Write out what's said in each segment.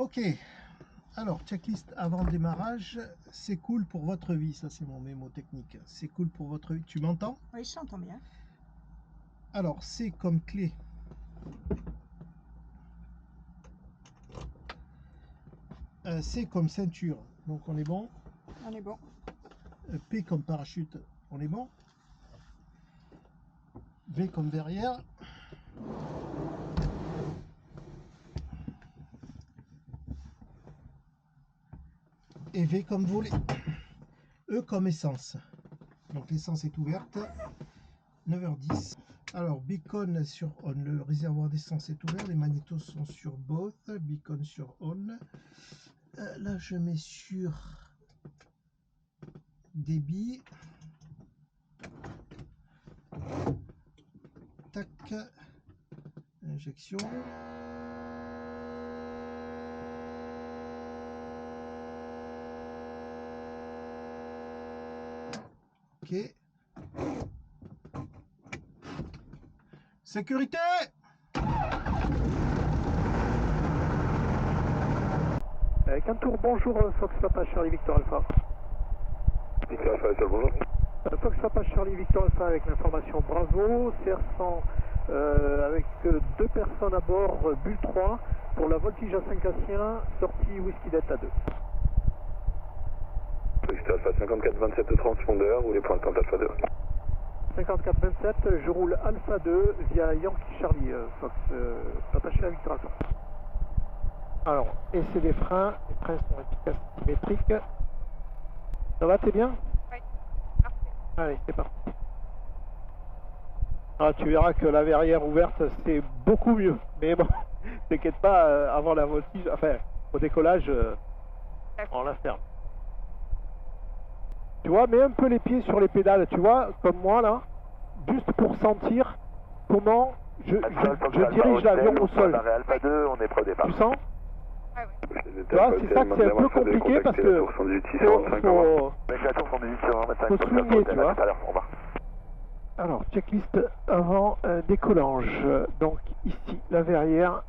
Ok, alors checklist avant le démarrage, c'est cool pour votre vie, ça c'est mon mémo technique, c'est cool pour votre vie, tu m'entends? Oui, je t'entends bien. Alors C comme clé, C comme ceinture, donc on est bon, On est bon. P comme parachute, on est bon, V comme verrière, et V comme volet, E comme essence, donc l'essence est ouverte, 9h10. Alors beacon sur on, le réservoir d'essence est ouvert, les magnétos sont sur both, beacon sur on. Là je mets sur débit, tac, injection, ok, sécurité. Avec un tour, bonjour Fox Papa Charlie Victor Alpha. Victor Alpha, bonjour. Fox Papa Charlie Victor Alpha avec l'information Bravo, CR100 avec deux personnes à bord, Bulle 3 pour la voltige à Saint-Cassien, sortie Whisky Delta 2. Victor Alpha 5427 au transpondeur, vous voulez prendre compte Alpha 2. 5427, je roule Alpha 2 via Yankee Charlie Fox Papa Charlie Victor Alpha. Alors, essai des freins, les freins sont efficaces symétriques. Ça va, t'es bien? Oui, parfait. Allez, c'est parti. Ah, tu verras que la verrière ouverte, c'est beaucoup mieux. Mais bon, t'inquiète pas, avant la voltige, enfin, au décollage, on la ferme. Tu vois, mets un peu les pieds sur les pédales, tu vois, comme moi là, juste pour sentir comment je dirige l'avion au sol. Alpha 2, on est prêt au départ. Tu sens? Ah oui. Tu vois, c'est ça que c'est un peu compliqué parce que faut swinguer, tu vois. Alors, checklist avant décollage. Donc ici, la verrière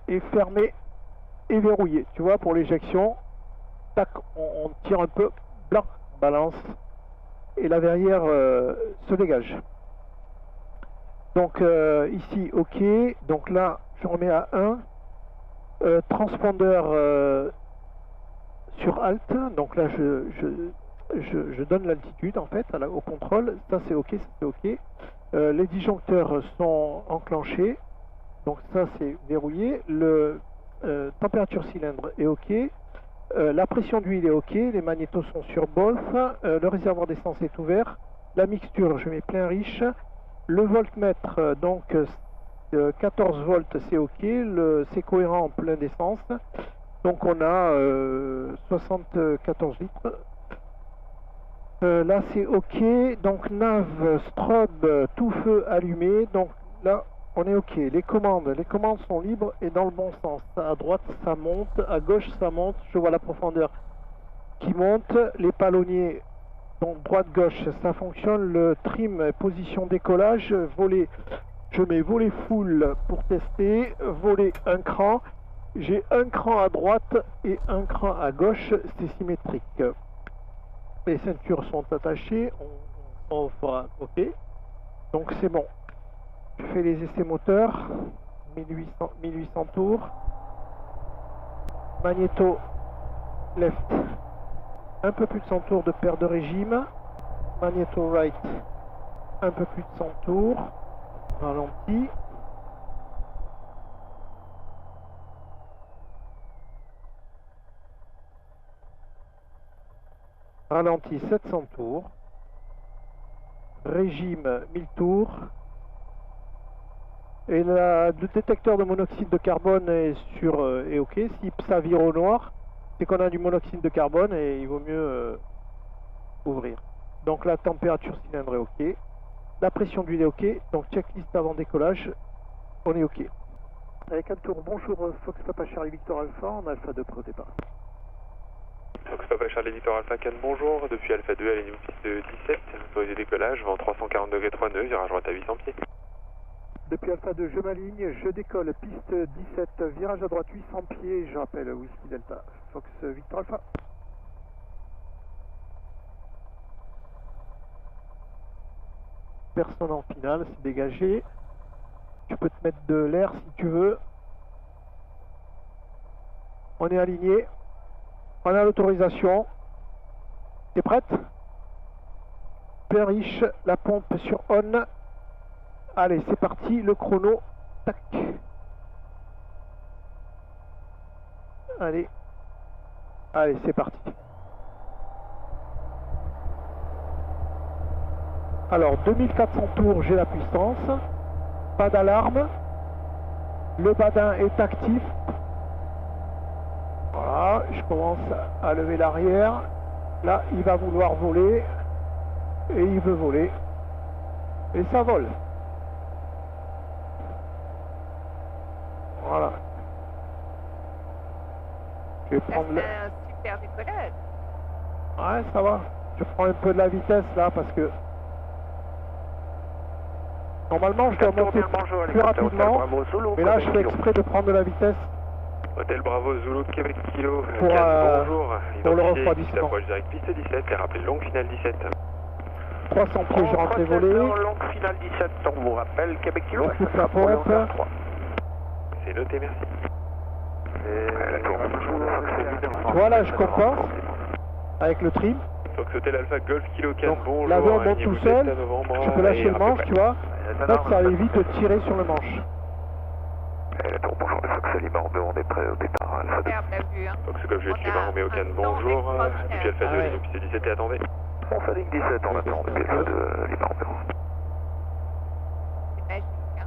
est fermée et verrouillée. Tu vois, pour l'éjection, tac, on tire un peu, blanc, balance, et la verrière se dégage. Donc ici, ok. Donc là, je remets à 1. Transpondeur sur Alt. Donc là, je donne l'altitude en fait au contrôle. Ça c'est ok, ça c'est ok. Les disjoncteurs sont enclenchés. Donc ça c'est verrouillé. Le température cylindre est ok. La pression d'huile est ok. Les magnétos sont sur both. Le réservoir d'essence est ouvert. La mixture, je mets plein riche. Le voltmètre, donc 14 volts, c'est ok. C'est cohérent en plein d'essence. Donc on a 74 litres. Là c'est ok. Donc nav, strobe, tout feu allumé. Donc là on est ok. Les commandes sont libres et dans le bon sens. À droite ça monte, à gauche ça monte. Je vois la profondeur qui monte. Les palonniers, donc droite-gauche, ça fonctionne. Le trim, position décollage, volet. Je mets volet full pour tester. Volet un cran. J'ai un cran à droite et un cran à gauche, c'est symétrique. Les ceintures sont attachées, on fera ok. Donc c'est bon. Je fais les essais moteurs, 1800 tours. Magnéto left, un peu plus de 100 tours de paire de régime. Magnéto right, un peu plus de 100 tours. Ralenti. Ralenti 700 tours. Régime 1000 tours. Et le détecteur de monoxyde de carbone est ok. Si ça vire au noir, c'est qu'on a du monoxyde de carbone et il vaut mieux ouvrir. Donc la température cylindre est ok. La pression d'huile est ok. Donc checklist avant décollage, on est ok. Avec un tour, bonjour Fox Papa Charlie Victor Alpha, on a Alpha 2 prêt au départ. Fox Papa Charlie Victor Alpha 4, bonjour. Depuis Alpha 2 à l'animaux de 17, autorisé décollage, vent 340 degrés 3 nœuds, virage droite à 800 pieds. Depuis Alpha 2, je m'aligne, je décolle, piste 17, virage à droite 800 pieds, je rappelle Whisky Delta, Fox Victor Alpha. Personne en finale, c'est dégagé. Tu peux te mettre de l'air si tu veux. On est aligné. On a l'autorisation. T'es prête? Bien riche, la pompe sur on. Allez, c'est parti, le chrono. Tac. Allez. Allez, c'est parti. Alors, 2400 tours, j'ai la puissance. Pas d'alarme. Le badin est actif. Voilà, je commence à lever l'arrière. Là, il va vouloir voler. Et il veut voler. Et ça vole. Voilà. Je vais prendre le... un super décollage. Ouais, ça va. Je prends un peu de la vitesse là parce que... Normalement, je dois monter plus rapidement. Mais là, je fais exprès de prendre de la vitesse. Hôtel Bravo Zulu Québec Kilo. Pour, bonjour. pour le Identifié, refroidissement. approche direct piste 17 et rappel longue finale 17. 300 pieds, je rentre volé. Longue finale 17, on vous rappelle Québec Kilo. On coupe la pompe. C'est noté, merci. Tu vois, là, je compense avec le trim. Donc Hôtel Alpha Golf Kilo 4, Donc, bonjour. l'avion monte tout seul. Tu peux lâcher le manche, tu vois. En fait, ça évite de tirer sur le manche. Bonjour, le Fox Lima Romeo, on est prêt au départ. Alpha 2. Superbe la vue, hein. Fox Golf Juliette Lima Romeo 4, un bonjour. temps Depuis Alpha 2, ouais. ligne piste 17 et attendez. On fait ligne 17, on attend depuis Alpha 2, Lima Romeo. C'est magique, hein.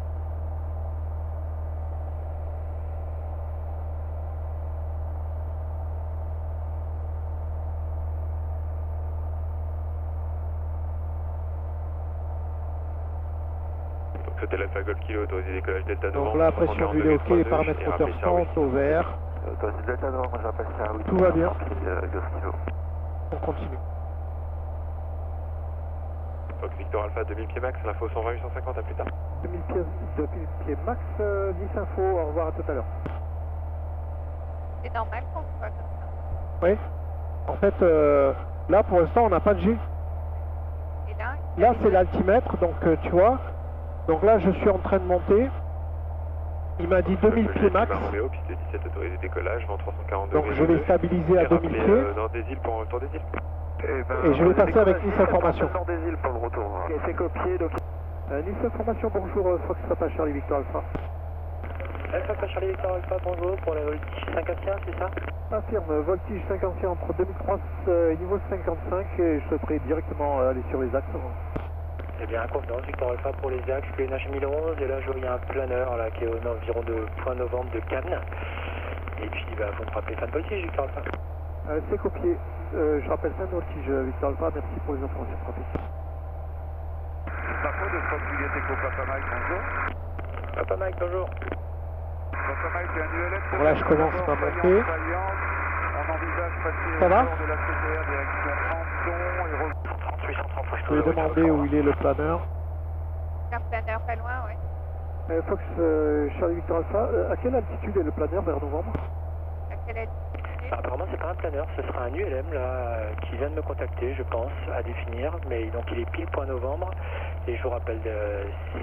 Donc Hôtel Alpha Golf Kilo, autorisé décollage Delta Donc Novembre. là, la pression du OK, les paramètres moteur sont au vert. Autorisé Delta Nord, moi j'appelle ça oui. Tout va bien. Golf Kilo. On continue. Fox Victor Alpha 2000 pieds max, l'info 120 850, à plus tard. 2000 pieds max, 10 infos, au revoir à tout à l'heure. C'est normal qu'on soit comme ça. Oui. En fait, là pour l'instant on n'a pas de G. Et là, Là c'est l'altimètre, donc tu vois. Donc là je suis en train de monter. Il m'a dit 2000 pieds max. Romeo, piste 17, autorisé décollage, vent 342. Donc je vais stabiliser à 2000 pieds. Nord des îles pour un retour des îles. Et je vais passer avec Nice Information. Nord des îles pour le retour. Ok, c'est copié. Donc... Nice Information, bonjour, Fox Papa Charlie Victor Alpha. Alpha Papa Charlie Victor Alpha, bonjour, pour la voltige 51, c'est ça? Affirme, voltige 51 entre 2003 et niveau 55 et je souhaiterais directement aller sur les axes. Eh bien, confiance, Victor Alpha pour les axes, PNH 1011, et là je vois il y a un planeur là, qui est aux environs de point novembre de Cannes. Et puis, bah, faut me rappeler fin de voltige, Victor Alpha. C'est copié. Je rappelle fin de voltige, Victor Alpha, merci pour les informations de trafic. Parfois de Fox Juliette Echo Papa Mike, bonjour. Papa Mike, bonjour. Papa Mike, il y a un ULS. Bon là je commence ma montée. On envisage passer Ça au va bord de la CTR direction Anson et 3830, Je vais demander où il est le planeur. un planeur pas loin, ouais. Fox Charlie Victor Alpha, à quelle altitude est le planeur vers novembre? À quelle altitude? Apparemment, c'est pas un planeur, ce sera un ULM là, qui vient de me contacter, je pense, à définir. Mais donc il est pile point novembre. Et je vous rappelle si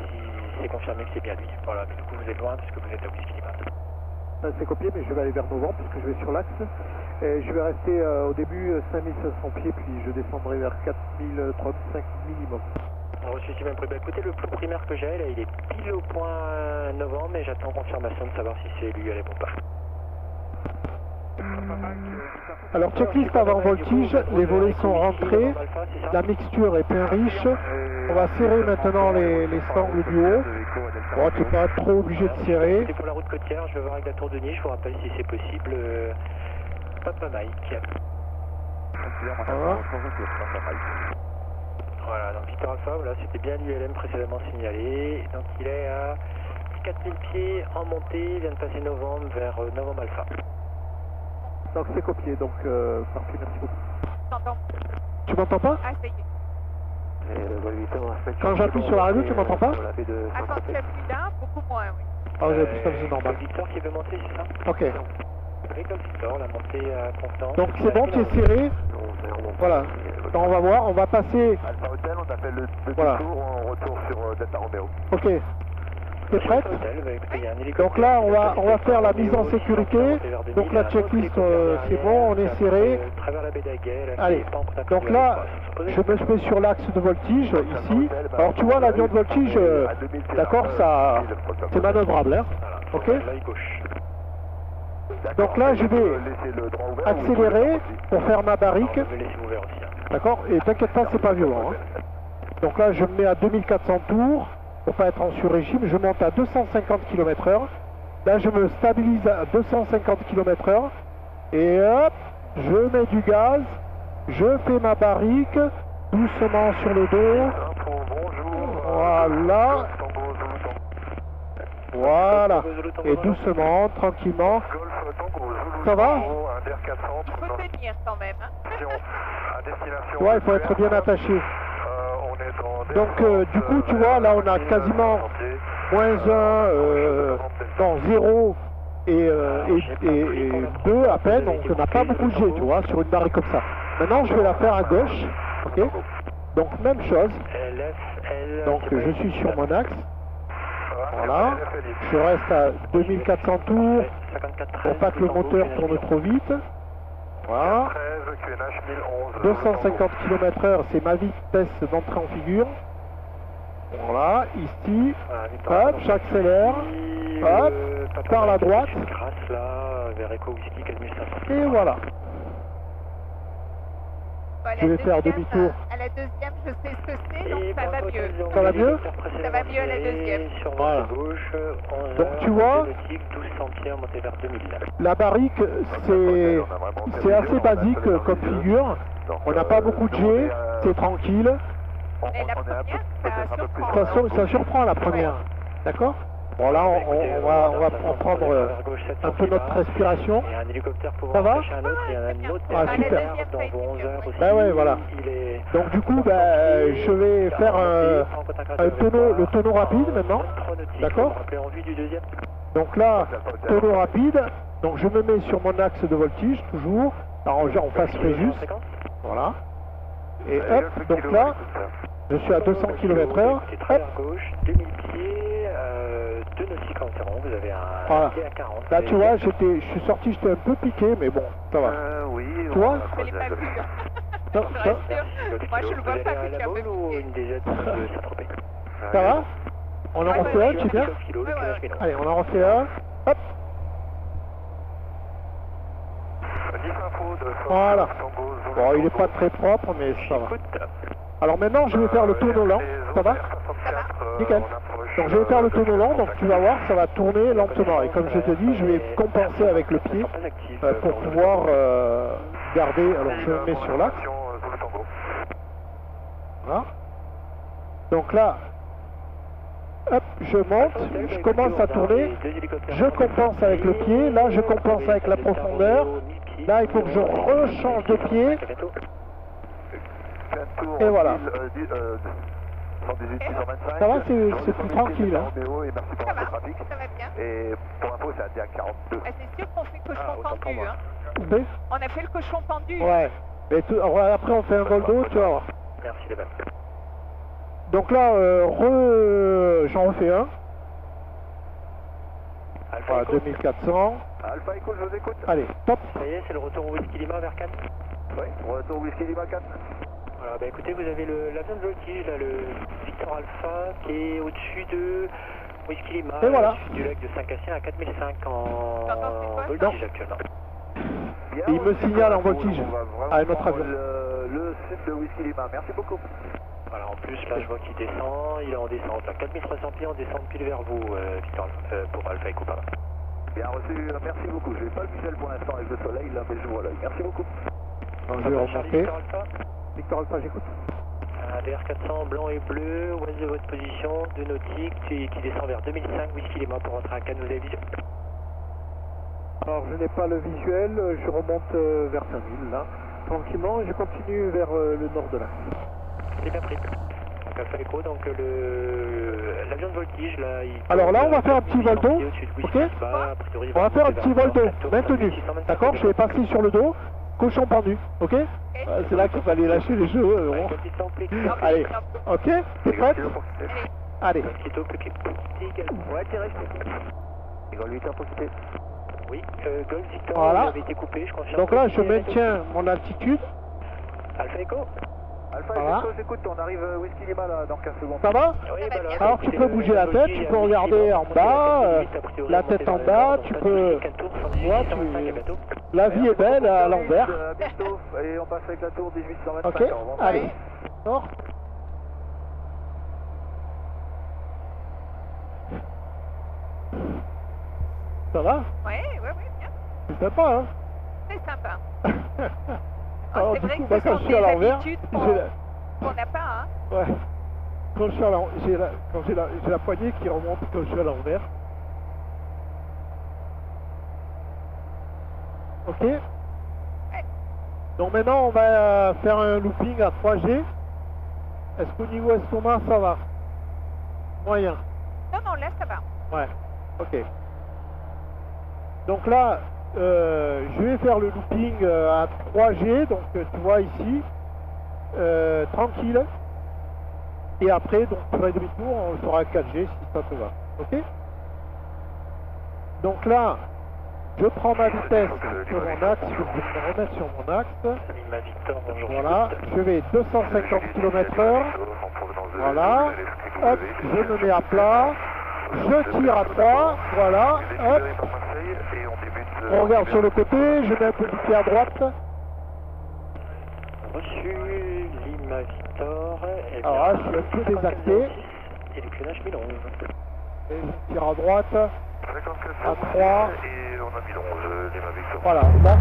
c'est confirmé que c'est bien lui. Voilà, mais du coup vous êtes loin parce que vous êtes à Whisky Lima. C'est copié, mais je vais aller vers novembre puisque je vais sur l'axe. Et je vais rester au début 5500 pieds, puis je descendrai vers 4000, 3500 minimum. On reçu ici même près. Écoutez, le plan primaire que j'ai, là, il est pile au point novembre, mais j'attends confirmation de savoir si c'est lui ULM ou pas. Alors checklist avant voltige, les volets sont rentrés, la mixture est bien riche. On va serrer maintenant les sangles du haut. Bon, tu n'es pas trop obligé de serrer. C'est pour la route côtière, je vais voir avec la tour de Nice, je vous rappelle si c'est possible. Papa Mike. Voilà. Voilà, donc Victor Alpha, voilà, c'était bien l'ULM précédemment signalé. Donc il est à 4000 pieds en montée, il vient de passer novembre vers novembre Alpha. Donc c'est copié, donc parfait, merci beaucoup. J'entends. Tu m'entends pas? Ah, ça y est. Quand j'appuie sur la radio, tu m'entends pas? Ah, quand tu as plus d'un, beaucoup moins, oui. Ah, vous avez plus ça, c'est normal. Victor qui veut monter, c'est ça? Ok. Oui, comme Victor, la montée à Constance. Donc c'est bon, tu es serré. Voilà. Donc, on va voir, on va passer. Alpha Hotel, on appelle le Voilà. tour, on retourne sur Delta Romeo. Ok. T'es prête? Donc Donc là, on va faire la mise en sécurité. Donc la checklist, c'est bon, on est serré. Allez. Donc là, je me mets sur l'axe de voltige ici. Alors tu vois, l'avion de voltige, d'accord, ça, c'est manœuvrable, hein. Ok. Donc là, je vais accélérer pour faire ma barrique. D'accord. Et t'inquiète pas, c'est pas violent, hein. Donc là, je me mets à 2400 tours. Pour pas être en sur-régime, je monte à 250 km/h. Là, je me stabilise à 250 km/h. Et hop, je mets du gaz. Je fais ma barrique. Doucement sur le dos. Voilà. Voilà. Et doucement, tranquillement. Ça va? Il faut tenir quand même. Hein. Ouais, il faut être bien attaché. Donc du coup, tu vois, là on a quasiment moins 1, non 0 et 2 à peine, donc on n'a pas beaucoup de jet, tu vois, sur une barrique comme ça. Maintenant, je vais la faire à gauche, ok? Donc même chose. Donc je suis sur mon axe. Voilà. Je reste à 2400 tours pour pas que le moteur tourne trop vite. Voilà. 250 km/h, c'est ma vitesse d'entrée en figure. Voilà, ici. Hop, j'accélère. Hop, par la droite. Et voilà. Bon, Je vais faire demi-tour. À la deuxième, je sais ce que c'est, donc ça va mieux. Ça va mieux? Ça va mieux à la deuxième. Voilà. Donc tu vois, la barrique, c'est assez basique comme figure. On n'a pas beaucoup de jet, c'est tranquille. Et la première, ça surprend. Ça surprend la première. D'accord? Bon là, on va prendre un peu notre respiration. Ça va? Ah super. Ben ouais, voilà. Donc du coup, je vais faire le tonneau rapide maintenant. D'accord? Donc là, tonneau rapide. Donc je me mets sur mon axe de voltige, toujours. Arrangé en face Fréjus. Voilà. Et hop, donc là, je suis à 200 km/h. Hop. Vous avez un Voilà. pied à 40. Là tu vois, je suis sorti, j'étais un peu piqué, mais bon, ça va. Oui, Tu vois? Je l'ai pas vu. Ça, Je ça, rassure. Moi, je le vois pas vu qu'il y a un peu ou piqué. une des aides de Saint-Tropez? ça va? On en refait un, tu viens? Ouais. Allez, on en refait un. Hop. Voilà. Bon, il est pas très propre, mais ça va. Alors maintenant, je vais faire le tonneau lent. Ça va? Nickel. Donc je vais faire le tonneau lent, donc tu vas voir, ça va tourner lentement. Et comme je te dis, je vais compenser avec le pied pour pouvoir garder. Alors je me mets sur l'axe. Voilà. Donc là, hop, je monte, je commence à tourner, je compense avec le pied, là je compense avec la profondeur, là il faut que je rechange de pied, et voilà. Ça va, c'est plus tranquille. Hein. Ça va bien. Et pour info, c'est à DA 42. Ah, c'est sûr qu'on fait cochon pendu. Hein. Oui. On a fait le cochon pendu. Ouais. Mais après on fait un vol d'eau, tu vas voir. Merci les mêmes. Donc là, j'en refais un. Voilà, 2400. Alpha Echo, je vous écoute. Allez, top. Ça y est, c'est le retour au Whisky Lima vers Cannes. Oui, retour Whisky Lima 4. Voilà, bah écoutez, vous avez l'avion de voltige, là, le Victor Alpha, qui est au-dessus de Whisky Lima, et voilà. au-dessus du lac de Saint-Cassien à 4005 en voltige actuellement. Bien, Et il me signale en voltige on va à un autre avion. Le sud de Whisky Lima, merci beaucoup. Voilà, en plus, là, je vois qu'il descend, il est en descente, à 4300 pieds, en descente pile vers vous, Victor, pour Alpha Echo, pardon. Bien reçu, merci beaucoup. Je n'ai pas le visuel pour l'instant avec le soleil, là, mais je vois l'œil. Merci beaucoup. Donc, je vais remonter. Victor Alpha, Victor Alpha, j'écoute. DR400 blanc et bleu, ouest de votre position, de nautique, qui descend vers 2005, Whisky Lima pour rentrer à Cannes, vous avez vision. Alors je n'ai pas le visuel, je remonte vers Saint-Ville là, tranquillement, et je continue vers le nord de l'axe. C'est bien pris. Donc Alpha Echo, donc l'avion de voltige là. Alors là, on va faire un petit vol d'eau, ok? On va faire un petit vol d'eau, maintenu. D'accord? Je vais passer sur le dos, cochon pendu, ok? C'est là qu'il fallait lâcher les cheveux. Bon. Allez, ok? T'es prête? Allez. Ouais, tirez. Golf 8 imposté. Oui, Golf Victor voilà. avait été coupé, je confirme. Donc là, je maintiens mon altitude. Alpha Echo. Alpha Voilà. Echo, j'écoute, on arrive Whisky Lima là dans 15 secondes. Ça va? Oui, bah là, Alors tu peux bouger la tête, tu peux regarder en bas, la tête en bas, tu peux... Ouais, la vie est belle à l'envers. Bientôt, et on passe avec la tour 1825. Ok, allez, sors. Ça va? Ouais, bien. C'est sympa, hein? C'est sympa. Alors c'est du vrai coup, que bah, ce quand sont je suis à des l'envers, habitudes qu'on n'a pas, hein. Ouais. Quand je suis à l'envers, j'ai la poignée qui remonte quand je suis à l'envers. Ok? Donc maintenant, on va faire un looping à 3G. Est-ce qu'au niveau estomac, ça va? Moyen. Non, là, ça va. Ouais, ok. Donc là, je vais faire le looping à 3G, donc tu vois ici, tranquille. Et après, donc tu feras demi-tour, on le fera à 4G si ça te va. Ok? Donc là, je prends ma vitesse sur mon axe, je vais me remettre sur mon axe. Voilà, je vais 250 km/h. Voilà, hop, je me mets à plat. Je tire à 3, voilà, hop. On regarde sur le côté, je mets un peu du pied à droite. Reçu, Lima Victor. Alors là, je suis un peu désaxé. Et le clonage 1011. Et je tire à droite, à 3. Et on a 1011, Lima Victor. Voilà, là.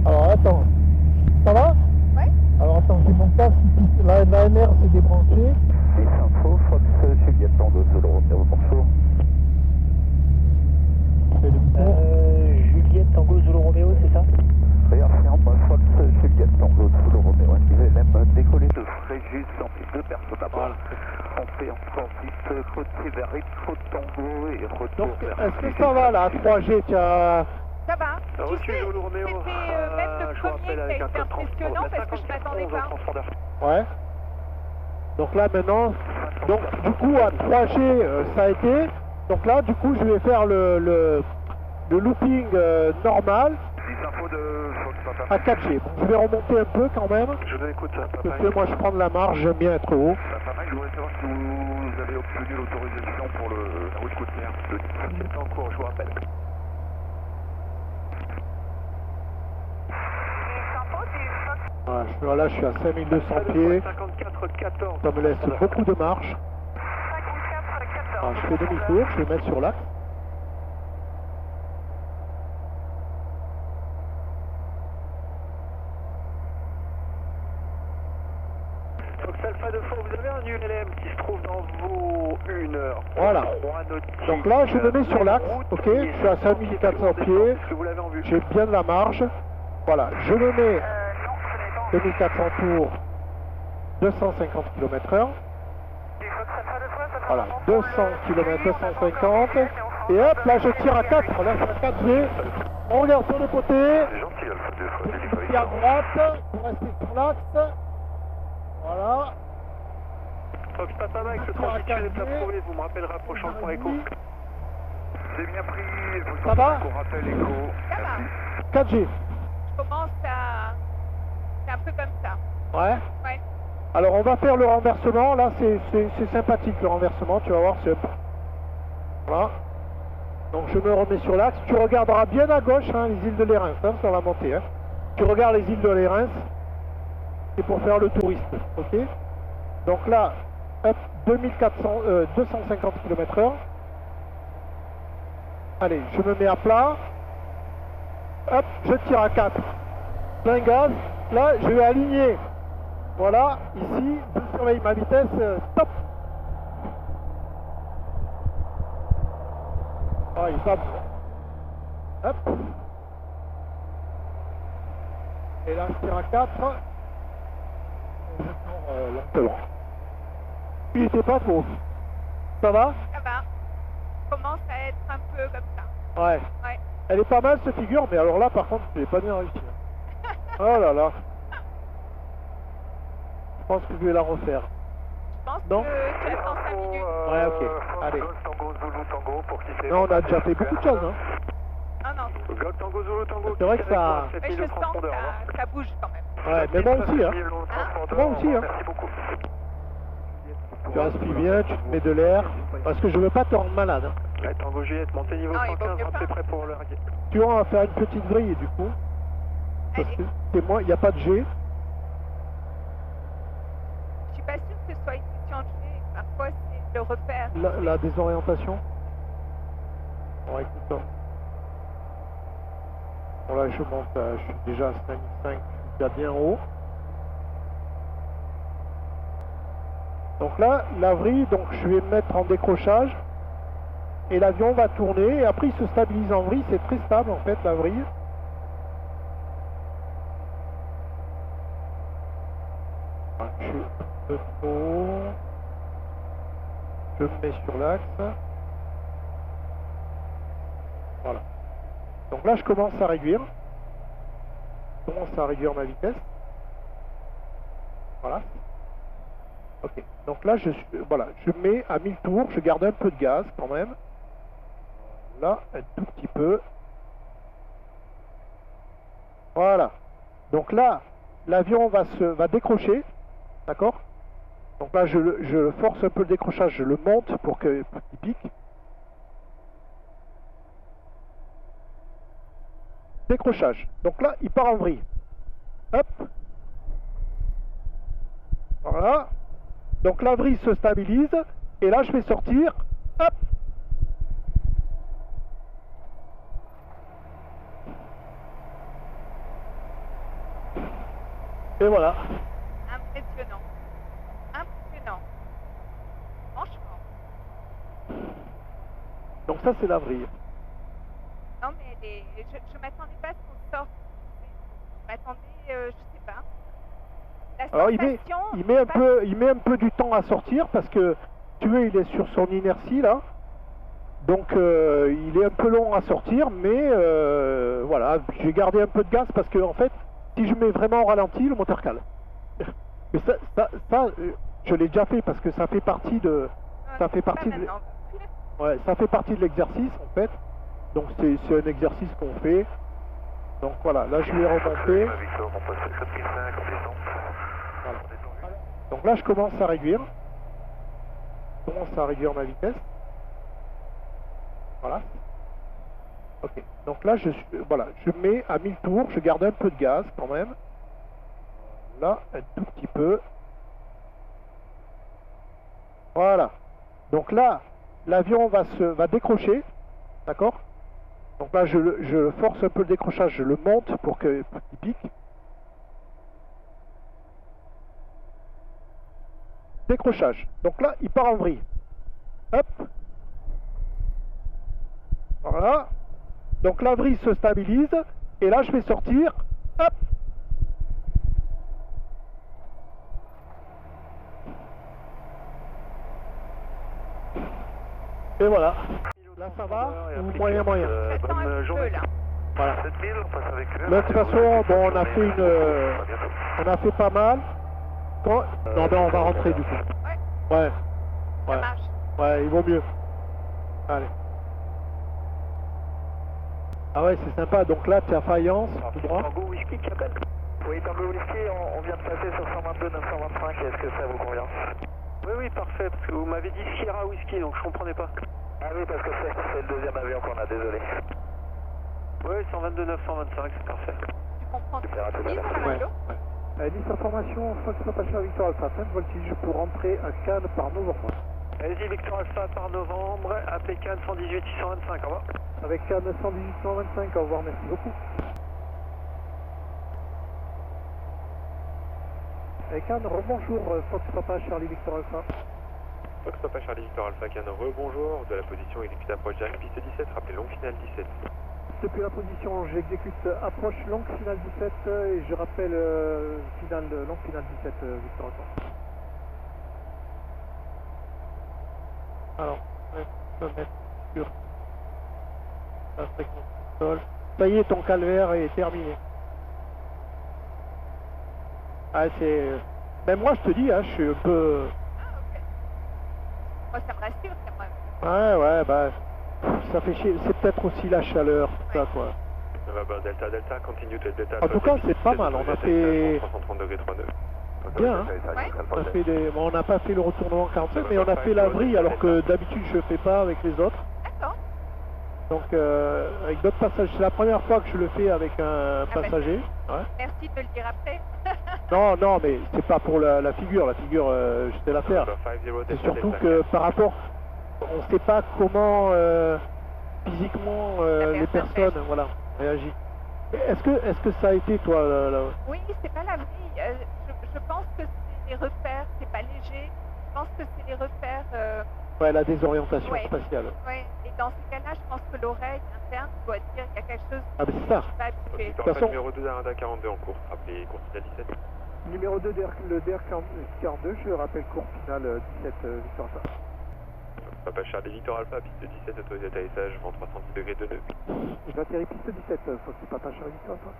Alors attends, ça va? Ouais. Alors attends, j'ai mon casque, l'ANR s'est débranché. 10 info, Fox Juliette Tango, Zulu Romeo, bonjour. Juliette Tango Zulu Romeo, c'est ça? Réaffirme, Fox Juliette Tango, Zulu Romeo. IVLM décollé de Fréjus, en plus 2 personnes à bord. On fait en transit, côté vers Info Tango et retour Donc, vers... est-ce que ça va là, 3G, tu as... Ça va. T'as reçu Tu sais, Zulu Romeo, c'était même le je vous premier rappelle qui a avec un été code impressionnant parce que je m'attendais pas. Ouais. Donc là maintenant, donc du coup à 3G ça a été. Donc là du coup je vais faire le looping normal 10 info de Fox Papa. à 4G. Bon, je vais remonter un peu quand même. Je vous écoute, Parce Papa. que moi je prends de la marge, j'aime bien être haut. Papa, je voudrais savoir si vous avez obtenu l'autorisation pour la route côtière de Nice. C'est en cours, je vous rappelle. Voilà, je suis à 5200 pieds. 54 14. Ça me laisse beaucoup de marge. Alors, je fais demi-tour, je vais mettre sur l'axe. Donc Alpha de Faux, vous avez un ULM qui se trouve dans vos 1 heure. Voilà. 3 nautiques. Donc là je me mets sur l'axe, ok, je suis à 5400 pieds, Est-ce que vous l'avez en vue? j'ai bien de la marge. Voilà, je me mets 2400 tours, 250 km/h. Voilà, 200 km, 250. Et hop, là je tire à 4, là je suis à 4G. On regarde sur le côté. C'est gentil, Alpha 2 fois, Lima Pied à Victor. droite, pour rester sur l'axe. Voilà. Fox Papa Mike, le transitué est approuvé, vous me rappellerez approchant le point écho. C'est bien pris, il faut Ça va qu'on rappelle écho. Ça va. Merci. 4G. Je commence à... C'est un peu comme ça. Ouais. Ouais. Alors on va faire le renversement, là c'est sympathique le renversement, tu vas voir, c'est... Voilà. Donc je me remets sur l'axe, tu regarderas bien à gauche hein, les îles de Lérins, hein, sur la montée. Hein. Tu regardes les îles de Lérins, c'est pour faire le touriste, ok? Donc là, hop, 250 km/h. Allez, je me mets à plat. Hop, je tire à 4. Plein gaz. Là, je vais aligner. Voilà, ici, je surveille ma vitesse. Stop. Ah, il tape. Hop. Et là, je tire à 4. Je lentement. Il était pas faux. Ça va? Ça va. Commence à être un peu comme ça. Ouais. Ouais. Elle est pas mal cette figure, mais alors là par contre, je l'ai pas bien réussi. Oh là là. Je pense que je vais la refaire. Je pense Non. que tu attends 5 minutes. Ouais, ok. Allez. Tango Zulu Tango pour qui c'est. Non, on a déjà fait beaucoup de choses, hein. Non, non. Golf Tango Zulu Tango. C'est vrai que ça... Mais je sens que ça bouge quand même. Ouais, mais moi aussi, hein. Moi aussi, hein. Merci beaucoup. Tu respires bien, tu te mets de l'air. Parce que je veux pas te rendre malade. Hein. Ouais, Tango Juliette, montez niveau Non, il vaut 115, mieux rappelez pas. prêt pour le radier. Tu vois, on va faire une petite grille du coup. Parce Allez. que c'est moi, il n'y a pas de G. Je suis pas sûre que ce soit une question de clé. Parfois, c'est le repère. La désorientation. Bon, écoute, hein. Bon là, je monte, je suis déjà à 5005, je suis déjà bien haut. Donc là, la vrille, donc je vais me mettre en décrochage. Et l'avion va tourner, et après il se stabilise en vrille, c'est très stable en fait la vrille. Voilà, je suis un peu trop. Je me mets sur l'axe. Voilà. Donc là je commence à réduire. Je commence à réduire ma vitesse. Voilà. Ok. Donc là je mets à 1000 tours, je garde un peu de gaz quand même. Là, un tout petit peu. Voilà. Donc là, l'avion va décrocher. D'accord? Donc là, je force un peu le décrochage, je le monte pour qu'il pique. Décrochage. Donc là, il part en vrille. Hop. Voilà. Donc la vrille se stabilise. Et là, je vais sortir. Hop. Et voilà. Impressionnant. Impressionnant. Franchement. Donc ça, c'est la vrille. Non, mais je m'attendais pas à ce qu'on sorte. Je m'attendais, je sais pas. La Alors sensation, il met un peu du temps à sortir parce que tu vois, il est sur son inertie là. Donc il est un peu long à sortir, mais voilà, j'ai gardé un peu de gaz parce que en fait, si je mets vraiment au ralenti, le moteur cale. Mais ça je l'ai déjà fait parce que ça fait partie de, ça fait partie de, ouais, ça fait partie de l'exercice en fait. Donc c'est un exercice qu'on fait. Donc voilà, là je vais remonter. Voilà. Donc là je commence à réduire. Je commence à réduire ma vitesse. Voilà. Ok. Donc là je mets à 1000 tours, je garde un peu de gaz quand même. Là, un tout petit peu. Voilà. Donc là, l'avion va décrocher. D'accord? Donc là, je force un peu le décrochage, je le monte pour qu'il pique. Décrochage. Donc là, il part en vrille. Hop. Voilà. Donc la vrille se stabilise. Et là, je vais sortir. Hop. Et voilà. Là, ça va? Ou moyen. J'attends un peu là. Voilà. 7000, on passe avec eux. De toute façon, bon, on a fait on a fait pas mal. Non, ben on va rentrer du coup. Ouais. Ça Ouais. marche. Ouais, il vaut mieux. Allez. Ah ouais, c'est sympa. Donc là, tu as faïence, tout droit. Tango Whisky qui appelle. Oui, Tango Whisky, on vient de passer sur 122 925, est-ce que ça vous convient? Oui, parfait, parce que vous m'avez dit Sierra Whisky, donc je comprenais pas. Ah oui, parce que c'est le deuxième avion qu'on a, désolé. Oui, 122 925, c'est parfait. Tu comprends ce Super, à tout à qu'ils disent l'heure. à la radio? Nice information, Fox Papa Victor Alpha 5 voltige pour rentrer à Cannes par novembre. Allez-y, Victor Alpha par novembre, appelez Cannes 118 625, au revoir. Avec Cannes 118 125, au revoir, merci beaucoup. Et Cannes, rebonjour, Fox Papa Charlie Victor Alpha. Fox Papa Charlie Victor Alpha Cannes, rebonjour, de la position exécute approche direct piste 17, rappelez longue finale 17. Depuis la position, j'exécute approche longue finale 17 et je rappelle longue finale 17 Victor Alpha. Alors, on peut mettre sur la fréquence du sol. Ça y est, ton calvaire est terminé. Ah, c'est... Ben moi, je te dis, hein, je suis un peu... Ah, ok. Moi, ça me rassure quand même. Ouais, bah... Ça fait chier. C'est peut-être aussi la chaleur, tout ça, quoi. Delta, continue to Delta. En tout cas, c'est pas mal. On a fait... 330 degrés 39. Bien, hein. On a fait des... bon, on n'a pas fait le retournement 45, mais on a fait la vrille, alors que d'habitude, je fais pas avec les autres. D'accord. Donc, avec d'autres passagers, c'est la première fois que je le fais avec un passager. Ouais. Merci de me le dire après. Non, mais c'est pas pour la figure. La figure, je sais la faire. C'est surtout que par rapport, on sait pas comment physiquement les personnes, voilà, réagissent. Est-ce que ça a été toi Oui, c'est pas la vrille. Je pense que c'est les repères. C'est pas léger. Je pense que c'est les repères. Ouais, la désorientation Ouais. spatiale. Ouais. Et dans ces cas-là, je pense que l'oreille interne doit dire qu'il y a quelque chose Ah, mais c'est ça. qui va habituer. Victor toute façon- numéro 2 d'Aranda 42 en cours. Rappelez cours final 17. Numéro 2, le DR42, je rappelle cours final 17 Victor Alpha. Papa Charlie Victor Alpha, piste 17, autorisé d'atterrissage, vent 310 degrés de nœud. J'atterris piste 17, faut que c'est pas Charlie Victor Alpha.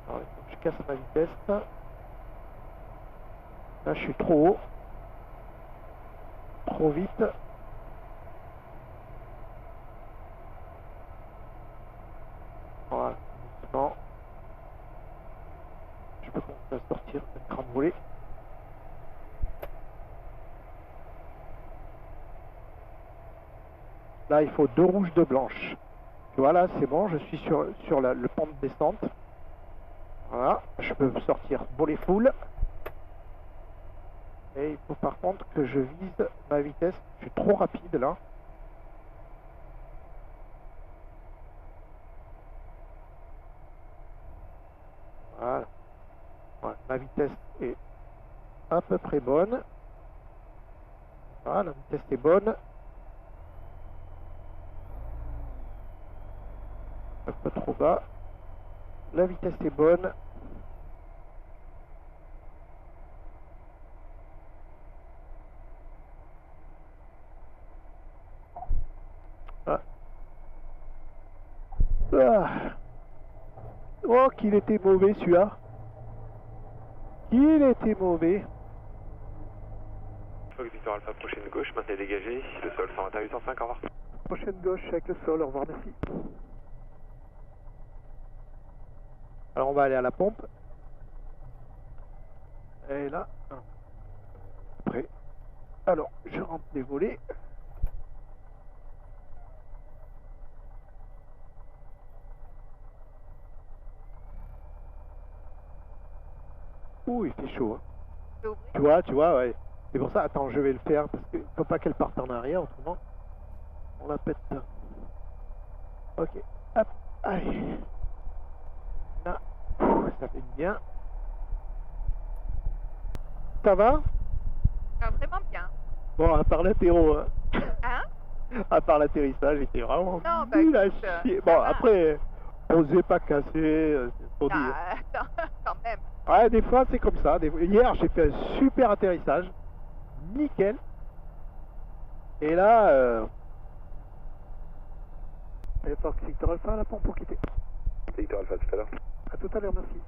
Alors, il faut que je casse ma vitesse. Là, je suis trop haut. Trop vite. Voilà, doucement. Je peux commencer à sortir cette crâne volée. Là, il faut 2 rouges, 2 blanches. Tu vois, là, c'est bon, je suis sur le pente descente. Voilà, je peux sortir volet full. Et il faut par contre que je vise ma vitesse. Je suis trop rapide là. Voilà. Voilà, ma vitesse est à peu près bonne. Voilà, la vitesse est bonne. Un peu trop bas. La vitesse est bonne. Ah. Ah. Oh, qu'il était mauvais celui-là. Qu'il était mauvais. Fox Victor Alpha, prochaine gauche, maintenez dégagé. Le sol 121 805, au revoir. Prochaine gauche avec le sol, au revoir, merci. Alors on va aller à la pompe. Et là, après. Alors, je rentre les volets. Ouh, il fait chaud. Hein. Tu vois, ouais. C'est pour ça, attends, je vais le faire parce qu'il ne faut pas qu'elle parte en arrière, autrement on la pète. Ok, hop, allez. Là, ça fait bien. Ça va? Ah, vraiment bien. Bon, à part l'atterro, hein. Hein? À part l'atterrissage, j'étais vraiment Non, bah, nul à écoute, chier. ça Bon, va. après, on s'est pas cassé, c'est trop dur. Ah, attends, quand même. Ouais, des fois, c'est comme ça. Hier, j'ai fait un super atterrissage. Nickel. Et là, Allez, Fox Victor Alpha à la pompe pour quitter. Victor Alpha, tout à l'heure. À tout à l'heure, merci.